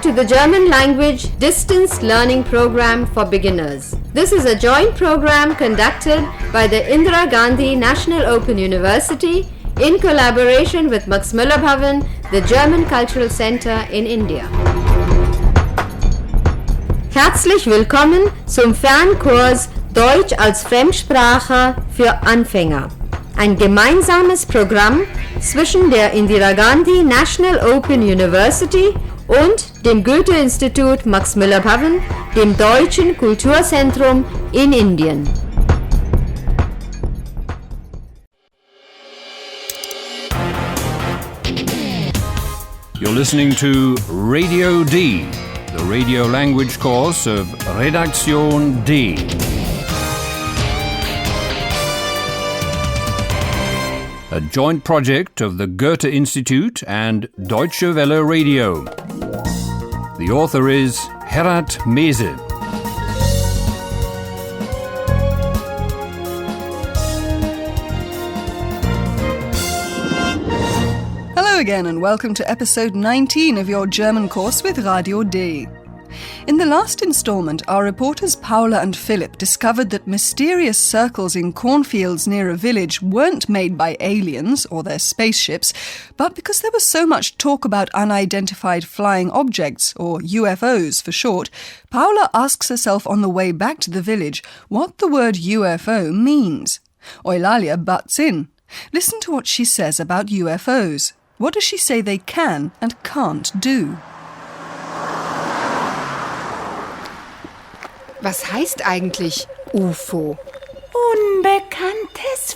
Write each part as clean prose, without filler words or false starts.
to the German language distance learning program for beginners. This is a joint program conducted by the Indira Gandhi National Open University in collaboration with Max Müller Bhavan, the German Cultural Center in India. Herzlich willkommen zum Fernkurs Deutsch als Fremdsprache für Anfänger. Ein gemeinsames Programm zwischen der Indira Gandhi National Open University und dem Goethe-Institut Max Müller Bhavan, dem Deutschen Kulturzentrum in Indien. You're listening to Radio D, the radio language course of Redaktion D. A joint project of the Goethe Institute and Deutsche Welle Radio. The author is Herat Mese. Hello again and welcome to episode 19 of your German course with Radio D. In the last instalment, our reporters Paula and Philip discovered that mysterious circles in cornfields near a village weren't made by aliens or their spaceships, but because there was so much talk about unidentified flying objects, or UFOs for short, Paula asks herself on the way back to the village what the word UFO means. Eulalia butts in. Listen to what she says about UFOs. What does she say they can and can't do? Was heißt eigentlich UFO? Unbekanntes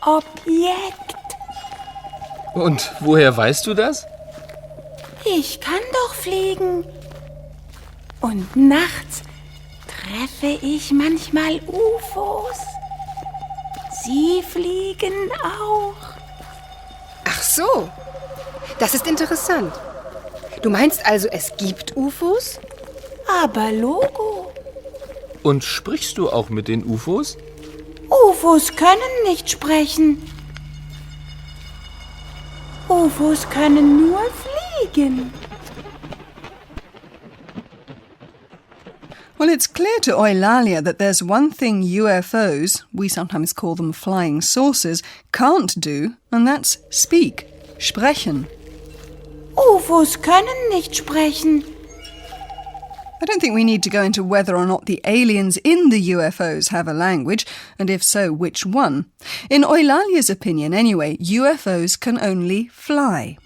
Flugobjekt. Und woher weißt du das? Ich kann doch fliegen. Und nachts treffe ich manchmal UFOs. Sie fliegen auch. Ach so, das ist interessant. Du meinst also, es gibt UFOs? Aber Logo. Und sprichst du auch mit den UFOs? UFOs können nicht sprechen. UFOs können nur fliegen. Well, it's clear to Eulalia that there's one thing UFOs, we sometimes call them flying saucers, can't do, and that's speak, sprechen. UFOs können nicht sprechen. I don't think we need to go into whether or not the aliens in the UFOs have a language, and if so, which one. In Eulalia's opinion, anyway, UFOs can only fly.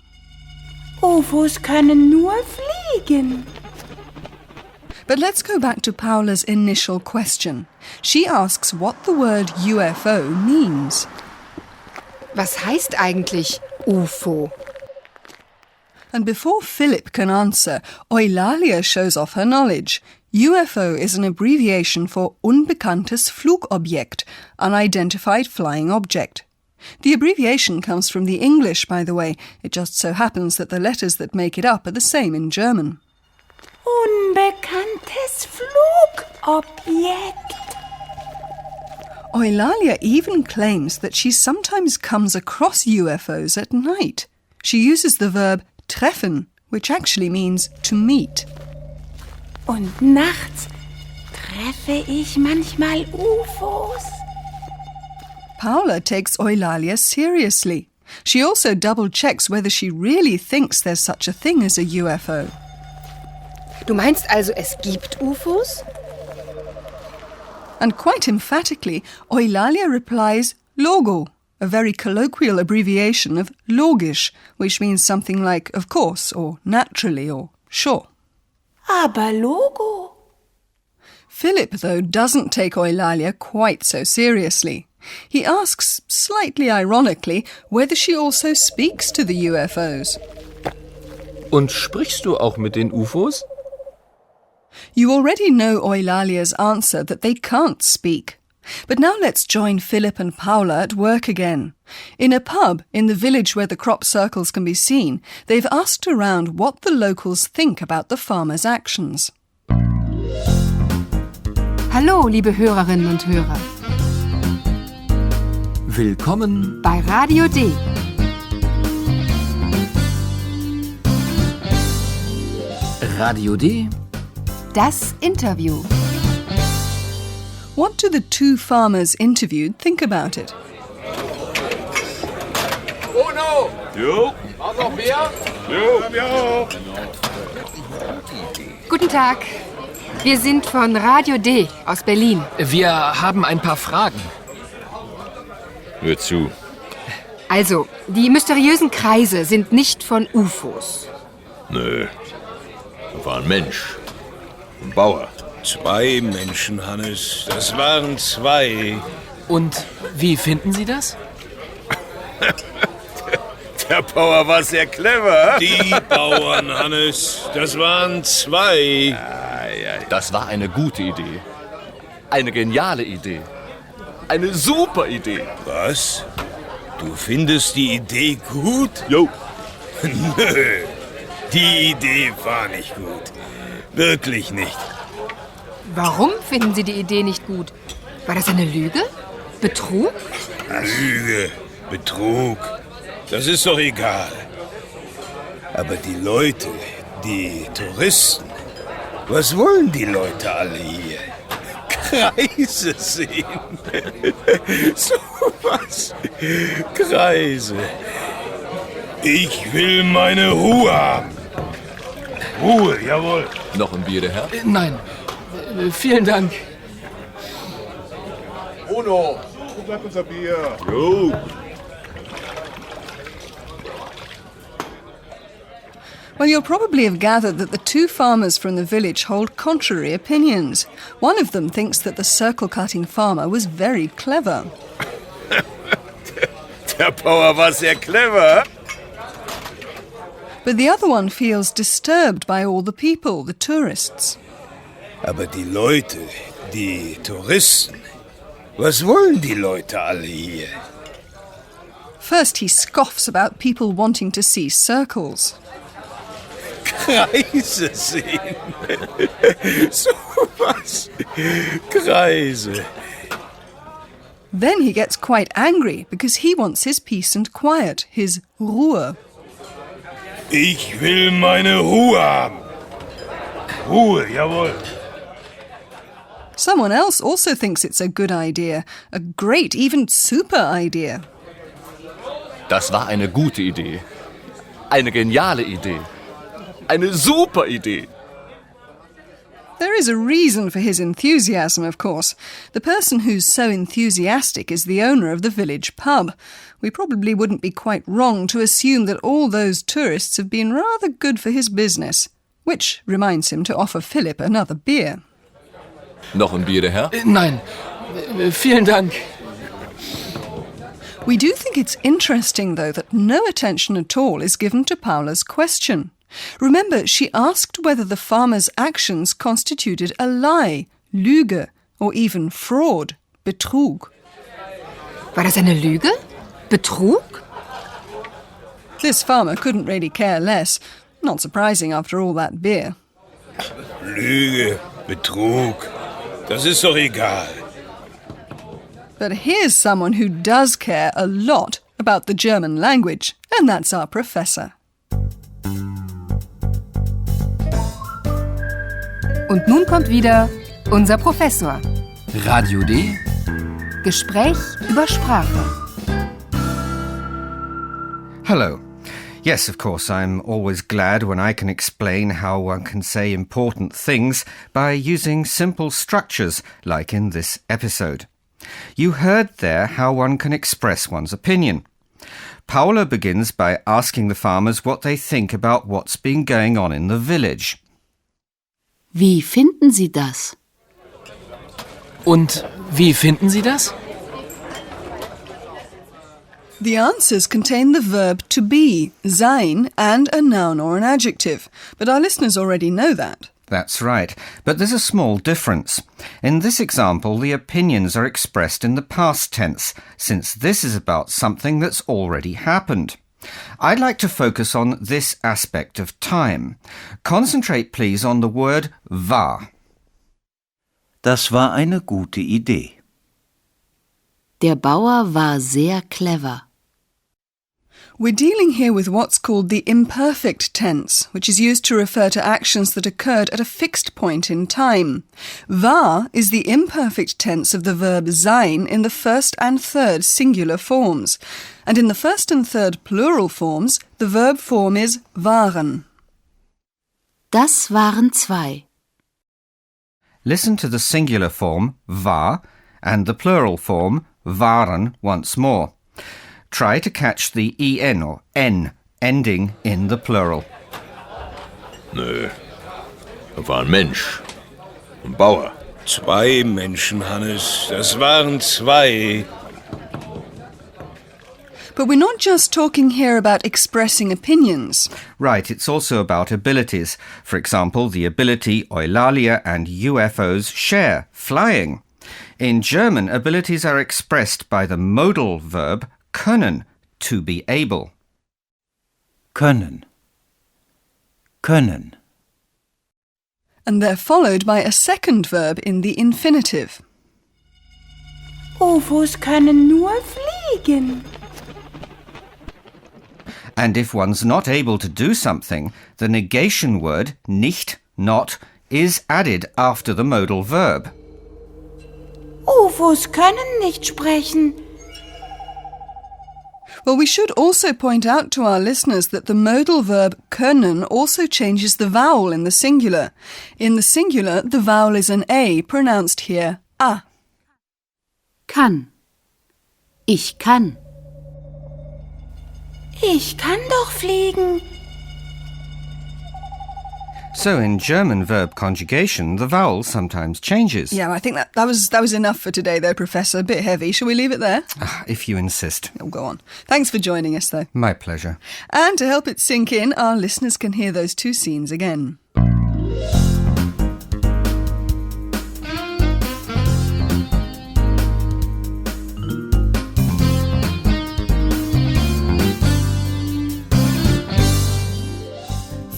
UFOs können nur fliegen. But let's go back to Paula's initial question. She asks what the word UFO means. Was heißt eigentlich UFO? And before Philip can answer, Eulalia shows off her knowledge. UFO is an abbreviation for Unbekanntes Flugobjekt, unidentified flying object. The abbreviation comes from the English, by the way. It just so happens that the letters that make it up are the same in German. Unbekanntes Flugobjekt. Eulalia even claims that she sometimes comes across UFOs at night. She uses the verb treffen, which actually means to meet. Und nachts treffe ich manchmal UFOs. Paula takes Eulalia seriously. She also double-checks whether she really thinks there's such a thing as a UFO. Du meinst also, es gibt UFOs? And quite emphatically, Eulalia replies Logo, a very colloquial abbreviation of logisch, which means something like of course, or naturally, or sure. Aber Logo. Philip, though, doesn't take Eulalia quite so seriously. He asks, slightly ironically, whether she also speaks to the UFOs. Und sprichst du auch mit den UFOs? You already know Eulalia's answer that they can't speak. But now let's join Philip and Paula at work again. In a pub in the village where the crop circles can be seen, they've asked around what the locals think about the farmers' actions. Hallo, liebe Hörerinnen und Hörer. Willkommen bei Radio D. Radio D. Das Interview. What do the two farmers interviewed think about it? Bruno! Jo? Auch noch mehr? Jo. Ja. Guten Tag. Wir sind von Radio D aus Berlin. Wir haben ein paar Fragen. Hör zu. Also, die mysteriösen Kreise sind nicht von UFOs. Nö. Da war ein Mensch. Ein Bauer. 2 Menschen, Hannes. Das waren 2. Und wie finden Sie das? Der Bauer war sehr clever. Die Bauern, Hannes. Das waren 2. Das war eine gute Idee. Eine geniale Idee. Eine super Idee. Was? Du findest die Idee gut? Jo. Nö. Die Idee war nicht gut. Wirklich nicht. Warum finden Sie die Idee nicht gut? War das eine Lüge? Betrug? Lüge, Betrug, das ist doch egal. Aber die Leute, die Touristen, was wollen die Leute alle hier? Kreise sehen. So was. Kreise. Ich will meine Ruhe haben. Ruhe, jawohl. Noch ein Bier, der Herr? Nein. Vielen Dank. Bruno, wo bleibt unser Bier? Jo. Well, you'll probably have gathered that the two farmers from the village hold contrary opinions. One of them thinks that the circle-cutting farmer was very clever. Der Bauer war sehr clever. But the other one feels disturbed by all the people, the tourists. Aber die Leute, die Touristen, was wollen die Leute alle hier? First he scoffs about people wanting to see circles. Kreise sehen. So was. Kreise. Then he gets quite angry because he wants his peace and quiet, his Ruhe. Ich will meine Ruhe haben. Ruhe, jawohl. Someone else also thinks it's a good idea, a great, even super idea. Das war eine gute Idee. Eine geniale Idee. Eine super Idee. There is a reason for his enthusiasm, of course. The person who's so enthusiastic is the owner of the village pub. We probably wouldn't be quite wrong to assume that all those tourists have been rather good for his business, which reminds him to offer Philip another beer. Noch ein Bier, der Herr? Nein. Vielen Dank. We do think it's interesting, though, that no attention at all is given to Paula's question. Remember, she asked whether the farmer's actions constituted a lie, Lüge, or even fraud, Betrug. War das eine Lüge? Betrug? This farmer couldn't really care less. Not surprising after all that beer. Lüge, Betrug, das ist doch egal. But here's someone who does care a lot about the German language, and that's our professor. Und nun kommt wieder unser Professor. Radio D. Gespräch über Sprache. Hello. Yes, of course, I'm always glad when I can explain how one can say important things by using simple structures, like in this episode. You heard there how one can express one's opinion. Paula begins by asking the farmers what they think about what's been going on in the village. Wie finden Sie das? Und wie finden Sie das? The answers contain the verb to be, sein, and a noun or an adjective, but our listeners already know that. That's right, but there's a small difference. In this example, the opinions are expressed in the past tense, since this is about something that's already happened. I'd like to focus on this aspect of time. Concentrate, please, on the word war. Das war eine gute Idee. Der Bauer war sehr clever. We're dealing here with what's called the imperfect tense, which is used to refer to actions that occurred at a fixed point in time. War is the imperfect tense of the verb sein in the first and third singular forms. And in the first and third plural forms, the verb form is waren. Das waren zwei. Listen to the singular form, war, and the plural form, waren, once more. Try to catch the en or n ending in the plural. Nö. War ein Mensch. Ein Bauer. 2 Menschen, Hannes. Das waren 2. But we're not just talking here about expressing opinions. Right, it's also about abilities. For example, the ability Eulalia and UFOs share, flying. In German, abilities are expressed by the modal verb können, to be able. Können. Können. And they're followed by a second verb in the infinitive. UFOs können nur fliegen. And if one's not able to do something, the negation word nicht, not, is added after the modal verb. UFOs können nicht sprechen. Well, we should also point out to our listeners that the modal verb können also changes the vowel in the singular. In the singular, the vowel is an A, pronounced here a. Kann. Ich kann. Ich kann doch fliegen. So in German verb conjugation, the vowel sometimes changes. Yeah, I think that was enough for today, though, Professor. A bit heavy. Shall we leave it there? If you insist. Oh, go on. Thanks for joining us, though. My pleasure. And to help it sink in, our listeners can hear those 2 scenes again.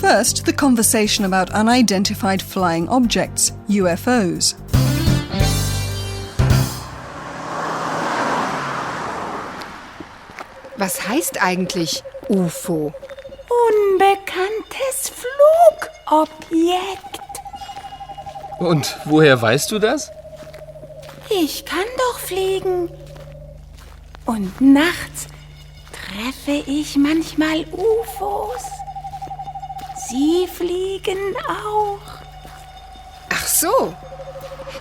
First, the conversation about unidentified flying objects, UFOs. Was heißt eigentlich UFO? Unbekanntes Flugobjekt. Und woher weißt du das? Ich kann doch fliegen. Und nachts treffe ich manchmal UFOs. Sie fliegen auch. Ach so,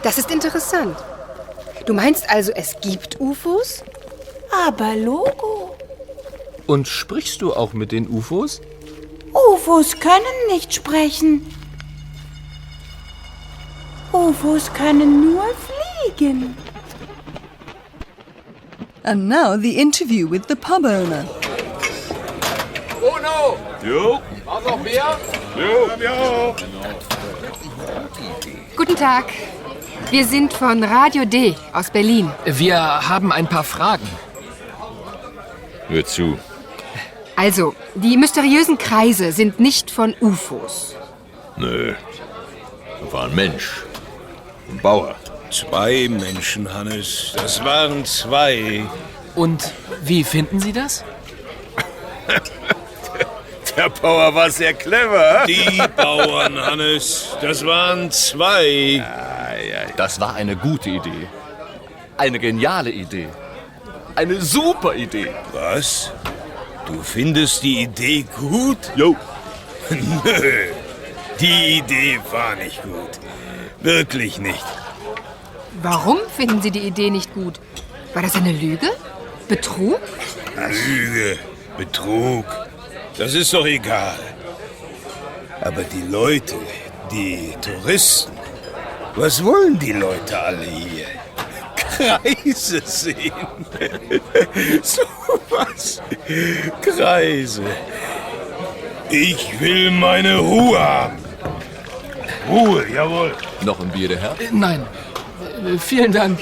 das ist interessant. Du meinst also, es gibt UFOs? Aber Logo. Und sprichst du auch mit den UFOs? UFOs können nicht sprechen. UFOs können nur fliegen. And now the interview with the pub owner. Bruno! Jo. Brauchst du noch Bier? Jo. Guten Tag. Wir sind von Radio D aus Berlin. Wir haben ein paar Fragen. Hör zu. Also, die mysteriösen Kreise sind nicht von UFOs. Nö. War ein Mensch. Ein Bauer. 2 Menschen, Hannes. Das waren 2. Und wie finden Sie das? Der Bauer war sehr clever. Die Bauern, Hannes. Das waren 2. Das war eine gute Idee. Eine geniale Idee. Eine super Idee. Was? Du findest die Idee gut? Jo. Nö. Die Idee war nicht gut. Wirklich nicht. Warum finden Sie die Idee nicht gut? War das eine Lüge? Betrug? Lüge, Betrug, das ist doch egal. Aber die Leute, die Touristen, was wollen die Leute alle hier? Kreise sehen. So was. Kreise. Ich will meine Ruhe haben. Ruhe, jawohl. Noch ein Bier, der Herr? Nein. Vielen Dank.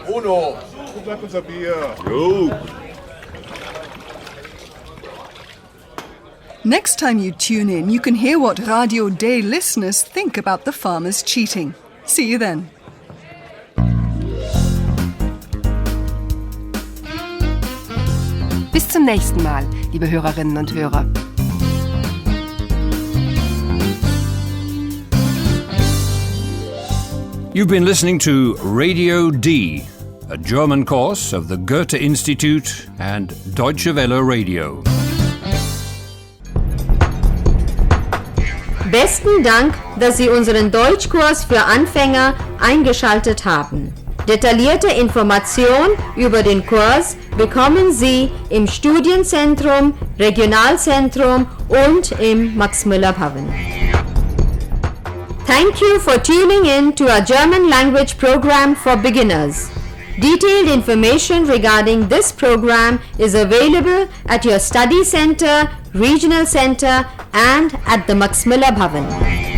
Bruno, wo bleibt unser Bier? Jo. Next time you tune in, you can hear what Radio Day listeners think about the farmers cheating. See you then. Bis zum nächsten Mal, liebe Hörerinnen und Hörer. You've been listening to Radio D, a German course of the Goethe Institute and Deutsche Welle Radio. Besten Dank, dass Sie unseren Deutschkurs für Anfänger eingeschaltet haben. Detaillierte Informationen über den Kurs bekommen Sie im Studienzentrum, Regionalzentrum und im Max-Müller-Bhavan. Thank you for tuning in to our German language program for beginners. Detailed information regarding this program is available at your study center, regional center and at the Max Müller Bhavan.